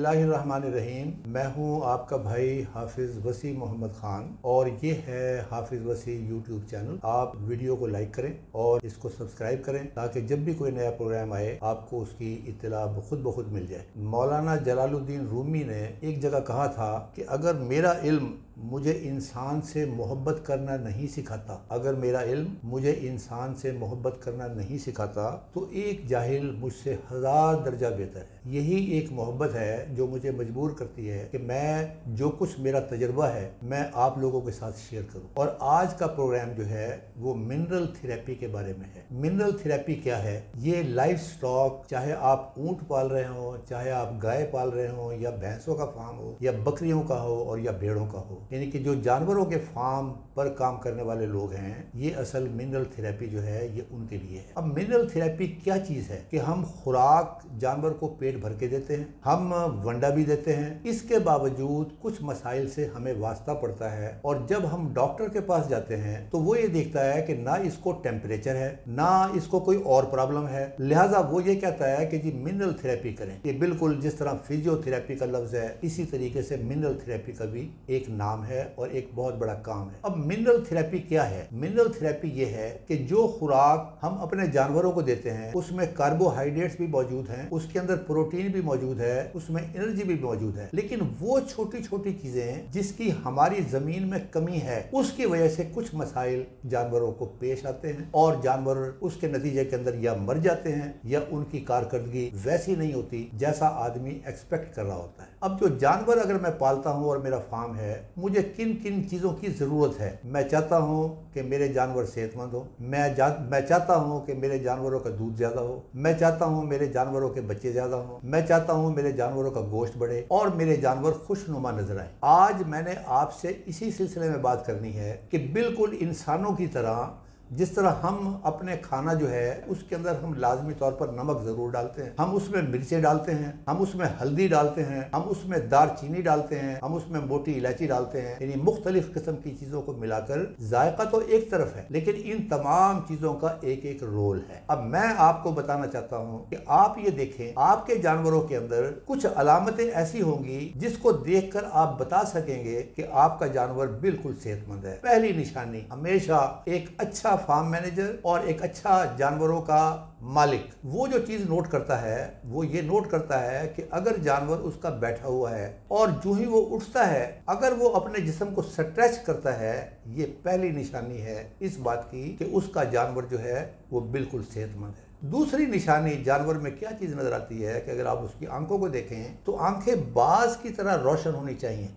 बिस्मिल्लाहिर्रहमानिर्रहीम। मैं हूं आपका भाई हाफिज़ वसी मोहम्मद ख़ान और ये है हाफिज़ वसी यूट्यूब चैनल। आप वीडियो को लाइक करें और इसको सब्सक्राइब करें ताकि जब भी कोई नया प्रोग्राम आए आपको उसकी इत्तला खुद ब खुद मिल जाए। मौलाना जलालुद्दीन रूमी ने एक जगह कहा था कि अगर मेरा इल्म मुझे इंसान से मोहब्बत करना नहीं सिखाता, अगर मेरा इल्म मुझे इंसान से मोहब्बत करना नहीं सिखाता तो एक जाहिल मुझसे 1000 दर्जा बेहतर है। यही एक मोहब्बत है जो मुझे मजबूर करती है कि मैं जो कुछ मेरा तजर्बा है मैं आप लोगों के साथ शेयर करूं। और आज का प्रोग्राम जो है वो मिनरल थेरेपी के बारे में है। मिनरल थेरेपी क्या है? ये लाइफ स्टॉक, चाहे आप ऊंट पाल रहे हो, चाहे आप गाय पाल रहे हो, या भैंसों का फार्म हो, या बकरियों का हो, और या भेड़ों का हो, यानी कि जो जानवरों के फार्म पर काम करने वाले लोग हैं, ये असल मिनरल थेरेपी जो है ये उनके लिए है। अब मिनरल थेरेपी क्या चीज है कि हम खुराक जानवर को पेट भर के देते हैं, हम वंडा भी देते हैं, इसके बावजूद कुछ मसाइल से हमें वास्ता पड़ता है। और जब हम डॉक्टर के पास जाते हैं तो वो ये देखता है कि ना इसको टेम्परेचर है, ना इसको कोई और प्रॉब्लम है, लिहाजा वो ये कहता है कि जी मिनरल थेरेपी करें। ये बिल्कुल जिस तरह फिजियोथेरेपी का लफ्ज है, इसी तरीके से मिनरल थेरेपी का भी एक नाम है और एक बहुत बड़ा काम है। अब मिनरल थेरेपी क्या है? मिनरल थेरेपी ये है कि जो खुराक हम अपने जानवरों को देते हैं उसमें कार्बोहाइड्रेट्स भी मौजूद हैं, उसके अंदर प्रोटीन भी मौजूद है, उसमें एनर्जी भी मौजूद है, लेकिन वो छोटी छोटी चीजें जिसकी हमारी जमीन में कमी है उसकी वजह से कुछ मसाइल जानवरों को पेश आते हैं और जानवर उसके नतीजे के अंदर या मर जाते हैं या उनकी कारकर्दगी वैसी नहीं होती जैसा आदमी एक्सपेक्ट कर रहा होता है। अब जो जानवर अगर मैं पालता हूँ और मेरा फार्म है, मुझे किन किन चीजों की जरूरत है? मैं चाहता हूँ कि मेरे जानवर सेहतमंद हो, मैं चाहता हूँ कि मेरे जानवरों का दूध ज्यादा हो, मैं चाहता हूँ मेरे जानवरों के बच्चे ज्यादा हो, मैं चाहता हूँ मेरे जानवरों का गोश्त बढ़े और मेरे जानवर खुशनुमा नजर आए। आज मैंने आपसे इसी सिलसिले में बात करनी है कि बिल्कुल इंसानों की तरह जिस तरह हम अपने खाना जो है उसके अंदर हम लाजमी तौर पर नमक जरूर डालते हैं, हम उसमें मिर्चें डालते हैं, हम उसमें हल्दी डालते हैं, हम उसमें दारचीनी डालते हैं, हम उसमें मोटी इलायची डालते हैं, यानी मुख्तलिफ किस्म की चीजों को मिलाकर जायका तो एक तरफ है लेकिन इन तमाम चीजों का एक एक रोल है। अब मैं आपको बताना चाहता हूँ कि आप ये देखें, आपके जानवरों के अंदर कुछ अलामतें ऐसी होंगी जिसको देखकर आप बता सकेंगे कि आपका जानवर बिल्कुल सेहतमंद है। पहली निशानी, हमेशा एक अच्छा फार्म मैनेजर और एक अच्छा जानवरों का मालिक वो जो चीज नोट करता है वो ये नोट करता है कि अगर जानवर उसका बैठा हुआ है और जो ही वो उठता है, अगर वो अपने जिस्म को स्ट्रेच करता है, ये पहली निशानी है इस बात की कि उसका जानवर जो है वो बिल्कुल सेहतमंद है। दूसरी निशानी जानवर में क्या चीज नजर आती है कि अगर आप उसकी आंखों को देखें तो आंखें बाज की तरह रोशन होनी चाहिए।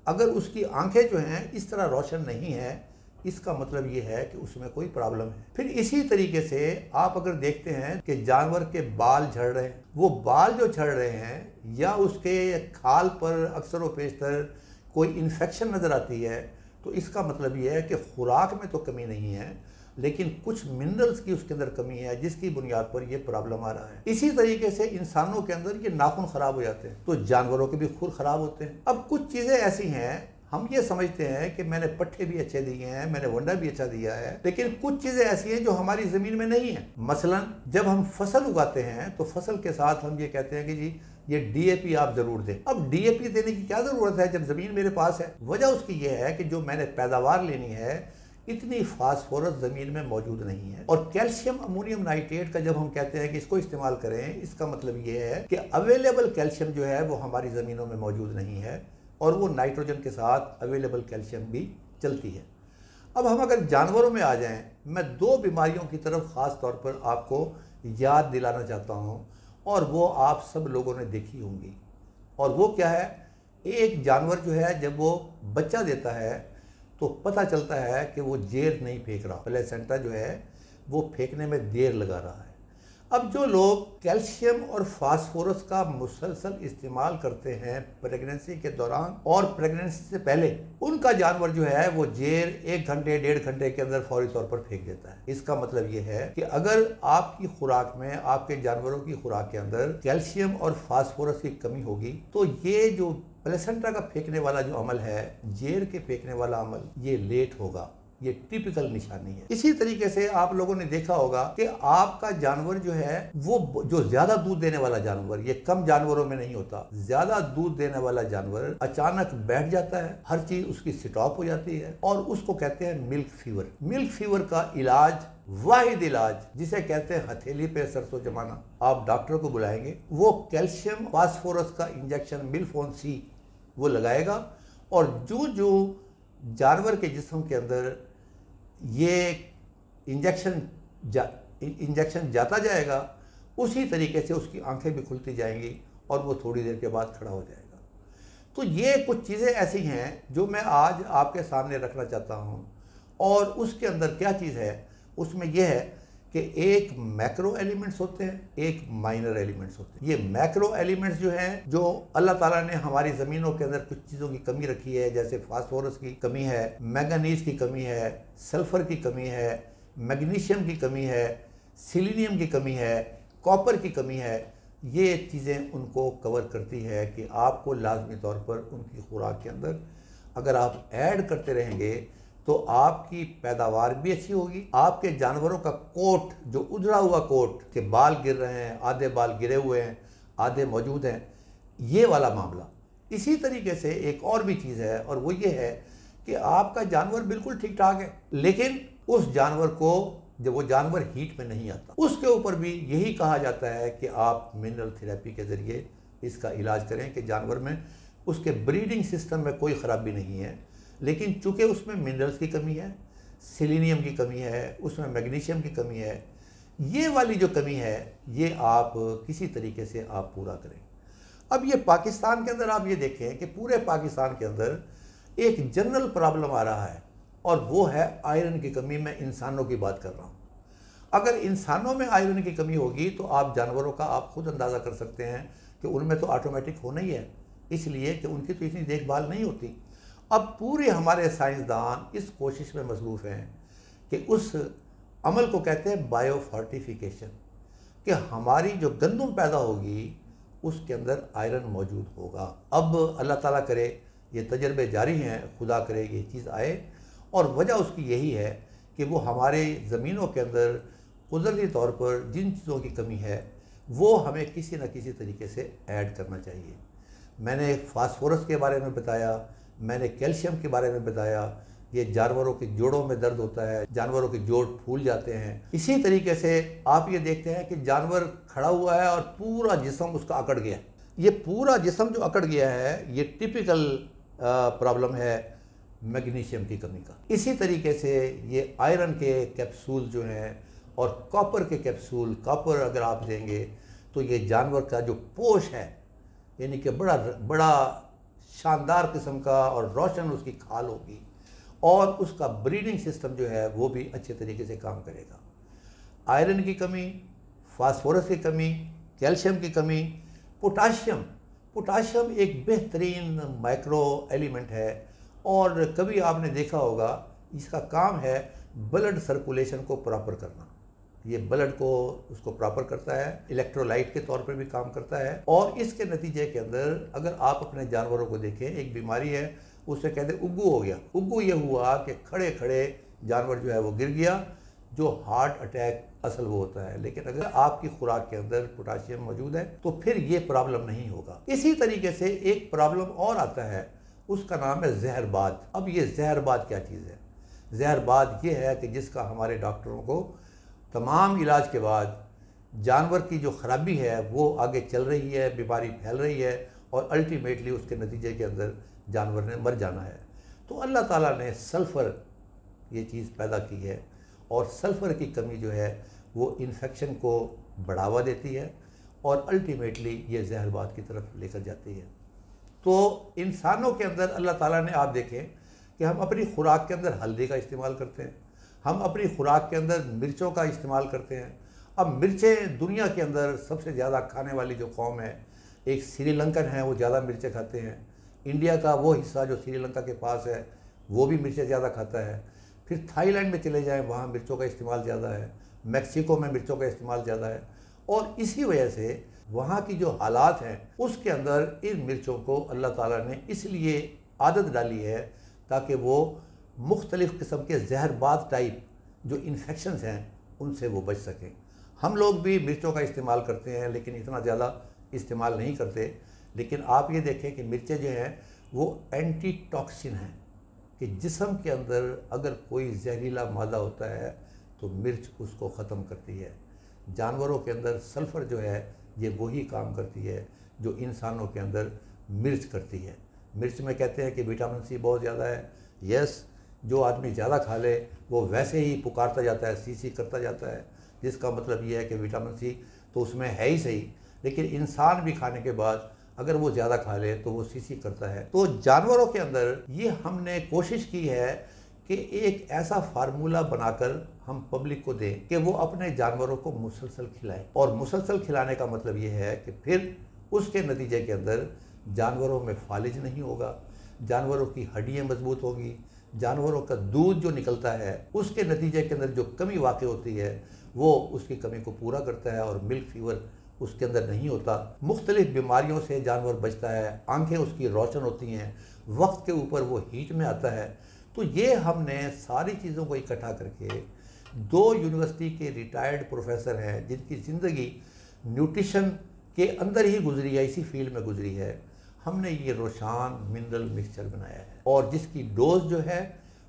अगर उसकी आंखें जो हैं इस तरह रोशन नहीं है, इसका मतलब ये है कि उसमें कोई प्रॉब्लम है। फिर इसी तरीके से आप अगर देखते हैं कि जानवर के बाल झड़ रहे हैं, वो बाल जो झड़ रहे हैं या उसके खाल पर अक्सर व पेशतर कोई इन्फेक्शन नजर आती है, तो इसका मतलब ये है कि खुराक में तो कमी नहीं है लेकिन कुछ मिनरल्स की उसके अंदर कमी है जिसकी बुनियाद पर यह प्रॉब्लम आ रहा है। इसी तरीके से इंसानों के अंदर ये नाखून खराब हो जाते हैं तो जानवरों के भी खुर खराब होते हैं। अब कुछ चीजें ऐसी हैं, हम ये समझते हैं कि मैंने पट्ठे भी अच्छे दिए हैं, मैंने वंडा भी अच्छा दिया है, लेकिन कुछ चीजें ऐसी हैं जो हमारी जमीन में नहीं है। मसलन जब हम फसल उगाते हैं तो फसल के साथ हम ये कहते हैं कि जी ये डीएपी आप जरूर दें। अब डीएपी देने की क्या जरूरत है जब जमीन मेरे पास है? वजह उसकी ये है कि जो मैंने पैदावार लेनी है इतनी फास्फोरस जमीन में मौजूद नहीं है। और कैल्शियम अमोनियम नाइट्रेट का जब हम कहते हैं कि इसको इस्तेमाल करें, इसका मतलब ये है कि अवेलेबल कैल्शियम जो है वो हमारी जमीनों में मौजूद नहीं है और वो नाइट्रोजन के साथ अवेलेबल कैल्शियम भी चलती है। अब हम अगर जानवरों में आ जाएं, मैं दो बीमारियों की तरफ ख़ास तौर पर आपको याद दिलाना चाहता हूं और वो आप सब लोगों ने देखी होंगी। और वो क्या है? एक जानवर जो है जब वो बच्चा देता है तो पता चलता है कि वो जेर नहीं फेंक रहा, प्लेसेंटा जो है वो फेंकने में देर लगा रहा है। अब जो लोग कैल्शियम और फास्फोरस का मुसलसल इस्तेमाल करते हैं प्रेगनेंसी के दौरान और प्रेगनेंसी से पहले, उनका जानवर जो है वो जेर 1 घंटे 1.5 घंटे के अंदर फौरी तौर पर फेंक देता है। इसका मतलब ये है कि अगर आपकी खुराक में, आपके जानवरों की खुराक के अंदर कैल्शियम और फास्फोरस की कमी होगी तो ये जो प्लेसेंटा का फेंकने वाला जो अमल है, जेर के फेंकने वाला अमल, ये लेट होगा। ये टिपिकल निशानी है। इसी तरीके से आप लोगों ने देखा होगा कि आपका जानवर जो है वो जो ज्यादा दूध देने वाला जानवर, ये कम जानवरों में नहीं होता, ज्यादा दूध देने वाला जानवर अचानक बैठ जाता है, हर चीज उसकी स्टॉप हो जाती है और उसको कहते हैं मिल्क फीवर। मिल्क फीवर का इलाज, वाहिद इलाज जिसे कहते हैं हथेली पे सरसों जमाना, आप डॉक्टर को बुलाएंगे, वो कैल्शियम फास्फोरस का इंजेक्शन मिल्फोन सी वो लगाएगा और जो जो जानवर के जिस्म के अंदर ये इंजेक्शन जाता जाएगा, उसी तरीके से उसकी आंखें भी खुलती जाएंगी और वो थोड़ी देर के बाद खड़ा हो जाएगा। तो ये कुछ चीज़ें ऐसी हैं जो मैं आज आपके सामने रखना चाहता हूँ। और उसके अंदर क्या चीज़ है, उसमें यह है कि एक मैक्रो एलिमेंट्स होते हैं, एक माइनर एलिमेंट्स होते हैं। ये मैक्रो एलिमेंट्स जो हैं, जो अल्लाह ताला ने हमारी ज़मीनों के अंदर कुछ चीज़ों की कमी रखी है, जैसे फास्फोरस की कमी है, मैंगनीज की कमी है, सल्फ़र की कमी है, मैग्नीशियम की कमी है, सिलीनियम की कमी है, कॉपर की कमी है, ये चीज़ें उनको कवर करती है कि आपको लाजमी तौर पर उनकी खुराक के अंदर अगर आप ऐड करते रहेंगे तो आपकी पैदावार भी अच्छी होगी। आपके जानवरों का कोट, जो उजड़ा हुआ कोट के बाल गिर रहे हैं, आधे बाल गिरे हुए हैं, आधे मौजूद हैं, ये वाला मामला। इसी तरीके से एक और भी चीज़ है और वो ये है कि आपका जानवर बिल्कुल ठीक ठाक है, लेकिन उस जानवर को जब वो जानवर हीट में नहीं आता, उसके ऊपर भी यही कहा जाता है कि आप मिनरल थेरेपी के ज़रिए इसका इलाज करें कि जानवर में उसके ब्रीडिंग सिस्टम में कोई ख़राबी नहीं है, लेकिन चूँकि उसमें मिनरल्स की कमी है, सिलीनियम की कमी है, उसमें मैग्नीशियम की कमी है, ये वाली जो कमी है ये आप किसी तरीके से आप पूरा करें। अब ये पाकिस्तान के अंदर आप ये देखें कि पूरे पाकिस्तान के अंदर एक जनरल प्रॉब्लम आ रहा है और वो है आयरन की कमी। मैं इंसानों की बात कर रहा हूँ। अगर इंसानों में आयरन की कमी होगी तो आप जानवरों का आप खुद अंदाज़ा कर सकते हैं कि उनमें तो ऑटोमेटिक होना ही है, इसलिए कि उनकी तो इतनी देखभाल नहीं होती। अब पूरे हमारे साइंसदान इस कोशिश में मसरूफ़ हैं कि उस अमल को कहते हैं बायोफोर्टिफिकेशन, कि हमारी जो गंदम पैदा होगी उसके अंदर आयरन मौजूद होगा। अब अल्लाह ताला करे ये तजर्बे जारी हैं, खुदा करे ये चीज़ आए, और वजह उसकी यही है कि वो हमारे ज़मीनों के अंदर कुदरती तौर पर जिन चीज़ों की कमी है वो हमें किसी न किसी तरीके से ऐड करना चाहिए। मैंने फास्फोरस के बारे में बताया, मैंने कैल्शियम के बारे में बताया। ये जानवरों के जोड़ों में दर्द होता है, जानवरों के जोड़ फूल जाते हैं। इसी तरीके से आप ये देखते हैं कि जानवर खड़ा हुआ है और पूरा जिस्म उसका अकड़ गया। ये पूरा जिस्म जो अकड़ गया है ये टिपिकल प्रॉब्लम है मैग्नीशियम की कमी का। इसी तरीके से ये आयरन के कैप्सूल जो हैं और कॉपर के कैप्सूल, कॉपर अगर आप देंगे तो ये जानवर का जो पोष है, यानी कि बड़ा बड़ा शानदार किस्म का और रोशन उसकी खाल होगी और उसका ब्रीडिंग सिस्टम जो है वो भी अच्छे तरीके से काम करेगा। आयरन की कमी, फास्फोरस की कमी, कैल्शियम की कमी, पोटाशियम एक बेहतरीन माइक्रो एलिमेंट है और कभी आपने देखा होगा इसका काम है ब्लड सर्कुलेशन को प्रॉपर करना। ये ब्लड को उसको प्रॉपर करता है, इलेक्ट्रोलाइट के तौर पर भी काम करता है। और इसके नतीजे के अंदर अगर आप अपने जानवरों को देखें, एक बीमारी है उसे कहते हैं उग्गू हो गया। उग्गू ये हुआ कि खड़े खड़े जानवर जो है वो गिर गया, जो हार्ट अटैक असल वो होता है। लेकिन अगर आपकी खुराक के अंदर पोटाशियम मौजूद है तो फिर ये प्रॉब्लम नहीं होगा। इसी तरीके से एक प्रॉब्लम और आता है, उसका नाम है जहरबाद। अब ये जहरबाद क्या चीज़ है? जहरबाद ये है कि जिसका हमारे डॉक्टरों को तमाम इलाज के बाद जानवर की जो ख़राबी है वो आगे चल रही है, बीमारी फैल रही है और अल्टीमेटली उसके नतीजे के अंदर जानवर ने मर जाना है। तो अल्लाह ताला ने सल्फ़र ये चीज़ पैदा की है और सल्फ़र की कमी जो है वो इन्फेक्शन को बढ़ावा देती है और अल्टीमेटली ये जहरबाद की तरफ लेकर जाती है। तो इंसानों के अंदर अल्लाह ताला ने, आप देखें कि हम अपनी खुराक के अंदर हल्दी का इस्तेमाल करते हैं, हम अपनी खुराक के अंदर मिर्चों का इस्तेमाल करते हैं। अब मिर्चें दुनिया के अंदर सबसे ज़्यादा खाने वाली जो कौम है, एक श्रीलंकन है, वो ज़्यादा मिर्चें खाते हैं। इंडिया का वो हिस्सा जो श्रीलंका के पास है वो भी मिर्चें ज़्यादा खाता है। फिर थाईलैंड में चले जाएं, वहाँ मिर्चों का इस्तेमाल ज़्यादा है। मैक्सिको में मिर्चों का इस्तेमाल ज़्यादा है और इसी वजह से वहाँ की जो हालात हैं उसके अंदर इन मिर्चों को अल्लाह ताला ने इसलिए आदत डाली है ताकि वो मुख्तलिफ़ किस्म के जहरबाद टाइप जो इन्फेक्शंस हैं उनसे वो बच सकें। हम लोग भी मिर्चों का इस्तेमाल करते हैं, लेकिन इतना ज़्यादा इस्तेमाल नहीं करते। लेकिन आप ये देखें कि मिर्चें जो हैं वो एंटी टॉक्सिन हैं, कि जिस्म के अंदर अगर कोई जहरीला मादा होता है तो मिर्च उसको ख़त्म करती है। जानवरों के अंदर सल्फ़र जो है ये वही काम करती है जो इंसानों के अंदर मिर्च करती है। मिर्च में कहते हैं कि विटामिन सी बहुत ज़्यादा है। यस, जो आदमी ज़्यादा खा ले वो वैसे ही पुकारता जाता है, सी करता जाता है, जिसका मतलब ये है कि विटामिन सी तो उसमें है ही सही, लेकिन इंसान भी खाने के बाद अगर वो ज़्यादा खा ले तो वो सी करता है। तो जानवरों के अंदर ये हमने कोशिश की है कि एक ऐसा फार्मूला बनाकर हम पब्लिक को दें कि वो अपने जानवरों को मुसलसल खिलाएं। और मुसलसल खिलाने का मतलब ये है कि फिर उसके नतीजे के अंदर जानवरों में फालिज नहीं होगा, जानवरों की हड्डियाँ मजबूत होगी, जानवरों का दूध जो निकलता है उसके नतीजे के अंदर जो कमी वाक़ होती है वो उसकी कमी को पूरा करता है और मिल्क फीवर उसके अंदर नहीं होता। मुख्तलिफ बीमारियों से जानवर बचता है, आंखें उसकी रोशन होती हैं, वक्त के ऊपर वो हीट में आता है। तो ये हमने सारी चीज़ों को इकट्ठा करके 2 यूनिवर्सिटी के रिटायर्ड प्रोफेसर हैं जिनकी ज़िंदगी न्यूट्रिशन के अंदर ही गुजरी है, इसी फील्ड में गुजरी है, हमने ये रोशान मिनरल मिक्सचर बनाया है और जिसकी डोज जो है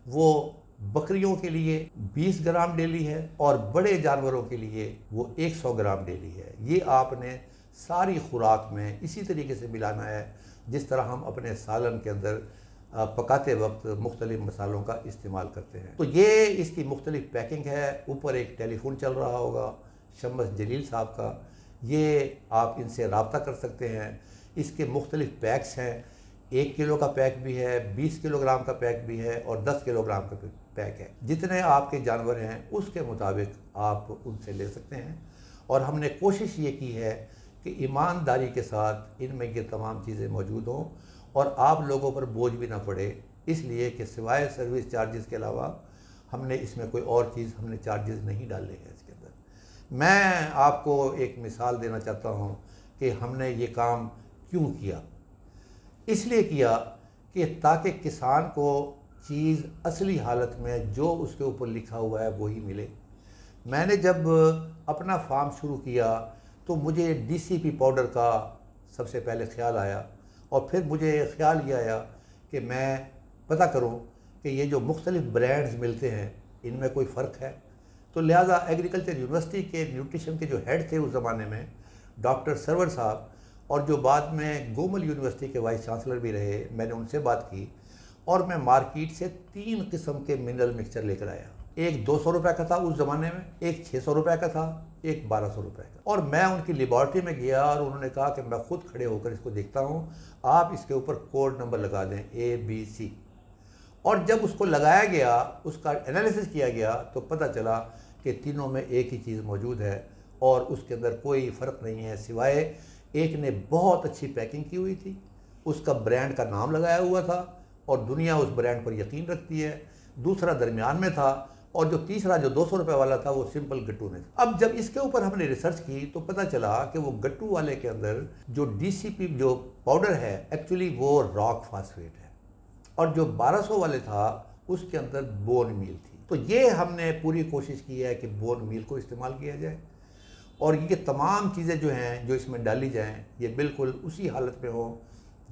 वो बकरियों के लिए 20 ग्राम डेली है और बड़े जानवरों के लिए वो 100 ग्राम डेली है। ये आपने सारी खुराक में इसी तरीके से मिलाना है जिस तरह हम अपने सालन के अंदर पकाते वक्त मुख्तलिफ मसालों का इस्तेमाल करते हैं। तो ये इसकी मुख्तलिफ पैकिंग है। ऊपर एक टेलीफोन चल रहा होगा शम्स जलील साहब का, ये आप इनसे रब्ता कर सकते हैं। इसके मुख्तलिफ पैक्स हैं, 1 किलो का पैक भी है, 20 किलोग्राम का पैक भी है और 10 किलोग्राम का पैक है। जितने आपके जानवर हैं उसके मुताबिक आप उनसे ले सकते हैं। और हमने कोशिश ये की है कि ईमानदारी के साथ इनमें ये तमाम चीज़ें मौजूद हों और आप लोगों पर बोझ भी ना पड़े, इसलिए कि सिवाय सर्विस चार्जेस के अलावा हमने इसमें कोई और चीज़ हमने चार्जेस नहीं डाले हैं इसके अंदर। मैं आपको एक मिसाल देना चाहता हूँ कि हमने ये काम क्यों किया। इसलिए किया कि ताकि किसान को चीज़ असली हालत में जो उसके ऊपर लिखा हुआ है वही मिले। मैंने जब अपना फार्म शुरू किया तो मुझे DCP पाउडर का सबसे पहले ख्याल आया और फिर मुझे ख्याल ये आया कि मैं पता करूं कि ये जो मुख्तलिफ ब्रांड्स मिलते हैं इनमें कोई फ़र्क है। तो लिहाजा एग्रीकल्चर यूनिवर्सिटी के न्यूट्रिशन के जो हेड थे उस ज़माने में डॉक्टर सरवर साहब और जो बाद में गोमल यूनिवर्सिटी के वाइस चांसलर भी रहे, मैंने उनसे बात की और मैं मार्केट से 3 किस्म के मिनरल मिक्सचर लेकर आया। एक 200 रुपये का था उस ज़माने में, एक 600 रुपये का था, एक 1200 रुपये का। और मैं उनकी लेबॉर्ट्री में गया और उन्होंने कहा कि मैं खुद खड़े होकर इसको देखता हूँ, आप इसके ऊपर कोड नंबर लगा दें ABC। और जब उसको लगाया गया, उसका एनालिसिस किया गया तो पता चला कि तीनों में एक ही चीज़ मौजूद है और उसके अंदर कोई फ़र्क नहीं है, सिवाय एक ने बहुत अच्छी पैकिंग की हुई थी, उसका ब्रांड का नाम लगाया हुआ था और दुनिया उस ब्रांड पर यकीन रखती है, दूसरा दरमियान में था और जो तीसरा जो 200 रुपये वाला था वो सिंपल गट्टू में था। अब जब इसके ऊपर हमने रिसर्च की तो पता चला कि वो गट्टू वाले के अंदर जो DCP जो पाउडर है एक्चुअली वो रॉक फास्फेट है और जो 1200 वाले था उसके अंदर बोन मील थी। तो ये हमने पूरी कोशिश की है कि बोन मील को इस्तेमाल किया जाए और ये तमाम चीज़ें जो हैं जो इसमें डाली जाएं ये बिल्कुल उसी हालत में हो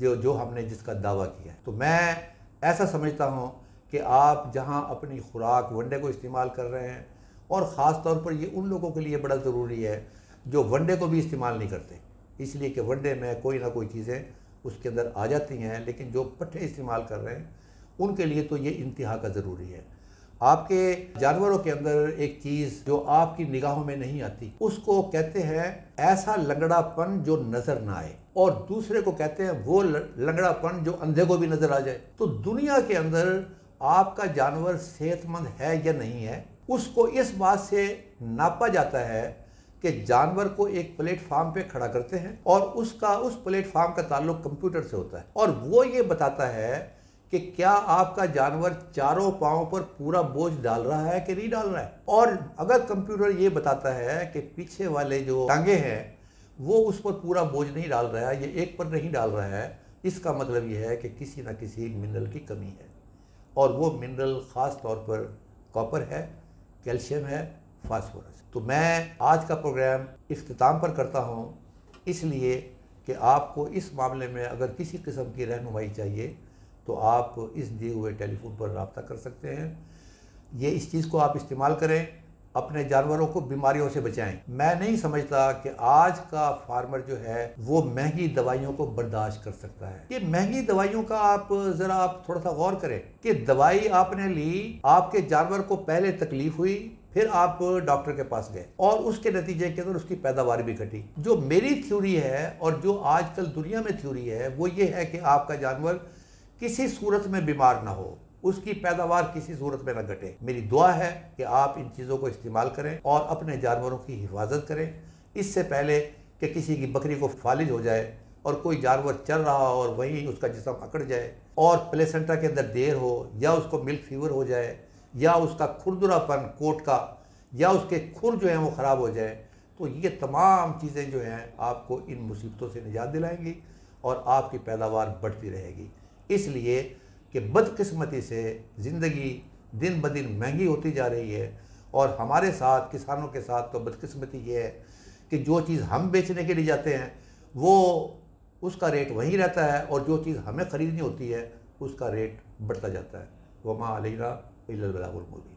जो हमने जिसका दावा किया है। तो मैं ऐसा समझता हूँ कि आप जहाँ अपनी खुराक वनडे को इस्तेमाल कर रहे हैं और ख़ास तौर पर ये उन लोगों के लिए बड़ा ज़रूरी है जो वनडे को भी इस्तेमाल नहीं करते, इसलिए कि वनडे में कोई ना कोई चीज़ें उसके अंदर आ जाती हैं, लेकिन जो पट्टे इस्तेमाल कर रहे हैं उनके लिए तो ये इंतहा का ज़रूरी है। आपके जानवरों के अंदर एक चीज़ जो आपकी निगाहों में नहीं आती उसको कहते हैं ऐसा लंगड़ापन जो नज़र ना आए और दूसरे को कहते हैं वो लंगड़ापन जो अंधे को भी नज़र आ जाए। तो दुनिया के अंदर आपका जानवर सेहतमंद है या नहीं है उसको इस बात से नापा जाता है कि जानवर को एक प्लेटफार्म पे खड़ा करते हैं और उसका उस प्लेटफार्म का ताल्लुक कंप्यूटर से होता है और वो ये बताता है कि क्या आपका जानवर चारों पाँव पर पूरा बोझ डाल रहा है कि नहीं डाल रहा है। और अगर कंप्यूटर ये बताता है कि पीछे वाले जो टांगे हैं वो उस पर पूरा बोझ नहीं डाल रहा है, ये एक पर नहीं डाल रहा है, इसका मतलब ये है कि किसी न किसी मिनरल की कमी है और वो मिनरल ख़ास तौर पर कॉपर है, कैल्शियम है, फास्फोरस। तो मैं आज का प्रोग्राम इख्तिताम पर करता हूँ, इसलिए कि आपको इस मामले में अगर किसी किस्म की रहनुमाई चाहिए तो आप इस दिए हुए टेलीफोन पर रब्ता कर सकते हैं। ये इस चीज़ को आप इस्तेमाल करें, अपने जानवरों को बीमारियों से बचाएं। मैं नहीं समझता कि आज का फार्मर जो है वो महंगी दवाइयों को बर्दाश्त कर सकता है। ये महंगी दवाइयों का आप थोड़ा सा गौर करें कि दवाई आपने ली, आपके जानवर को पहले तकलीफ हुई, फिर आप डॉक्टर के पास गए और उसके नतीजे के अंदर उसकी पैदावार भी घटी। जो मेरी थ्योरी है और जो आजकल दुनिया में थ्योरी है वो ये है कि आपका जानवर किसी सूरत में बीमार ना हो, उसकी पैदावार किसी सूरत में न घटे। मेरी दुआ है कि आप इन चीज़ों को इस्तेमाल करें और अपने जानवरों की हिफाजत करें, इससे पहले कि किसी की बकरी को फालिज हो जाए और कोई जानवर चल रहा हो और वहीं उसका जिस्म अकड़ जाए और प्लेसेंटा के अंदर देर हो, या उसको मिल्क फीवर हो जाए, या उसका खुरदुरापन कोट का, या उसके खुर जो हैं वो ख़राब हो जाए। तो ये तमाम चीज़ें जो हैं आपको इन मुसीबतों से निजात दिलाएंगी और आपकी पैदावार बढ़ती रहेगी। इसलिए कि बदकिस्मती से ज़िंदगी दिन ब दिन महंगी होती जा रही है और हमारे साथ, किसानों के साथ तो बदकिस्मती ये है कि जो चीज़ हम बेचने के लिए जाते हैं वो उसका रेट वहीं रहता है और जो चीज़ हमें ख़रीदनी होती है उसका रेट बढ़ता जाता है। वमा अलैना इल्लल बलागुल मुबीन।